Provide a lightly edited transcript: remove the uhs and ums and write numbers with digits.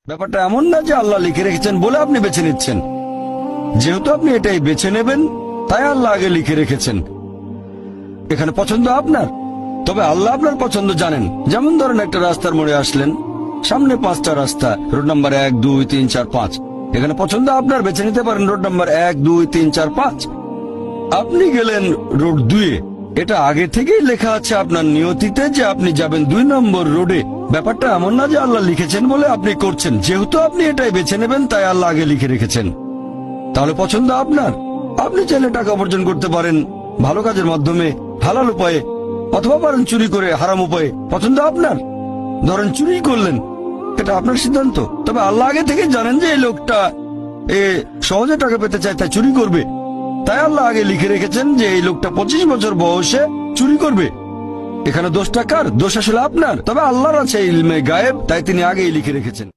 ব্যাপারটা এমন না যে আল্লাহ লিখে রেখেছেন বলে আপনি বেছে নিচ্ছেন। যেহেতু আপনি এটাই বেছে নেবেন, তাই আল্লাহ আগে লিখে রেখেছেন। এখানে পছন্দ আপনার, তবে আল্লাহ আপনার পছন্দ জানেন। যেমন ধরেন, একটা রাস্তার মোড়ে আসলেন, সামনে 5টা রাস্তা, রোড নাম্বার 1, 2, 3, 4, 5। এখানে পছন্দ আপনার, বেছে নিতে পারেন রোড নাম্বার 1, 2, 3, 4, 5। আপনি গেলেন রোড 2-এ। এটা আগে থেকেই লেখা আছে আপনার নিয়তিতে যে আপনি যাবেন 2 নম্বর রোডে। ব্যাপারটা এমন না যে আল্লাহ লিখেছেন বলে আপনি করছেন। যেহেতু আপনি এটাই বেছে নেবেন, তাই আল্লাহ আগে লিখে রেখেছেন। তাহলে পছন্দ আপনার। আপনি চাইলে টাকা উপার্জন করতে পারেন ভালো কাজের মাধ্যমে, হালাল উপায়ে, অথবা পারেন চুরি করে হারাম উপায়ে। পছন্দ আপনার। ধরেন চুরি করলেন, এটা আপনার সিদ্ধান্ত। তবে আল্লাহ আগে থেকে জানেন যে এই লোকটা সহজে টাকা পেতে চায়, তাই চুরি করবে। তাই আল্লাহ আগে লিখে রেখেছেন যে এই লোকটা 25 বছর বয়সে চুরি করবে। এখানে দোষটা কার? দোষ আসলে আপনার। তবে আল্লাহর আছে ইলমে গায়েব, তাই তিনি আগেই লিখে রেখেছেন।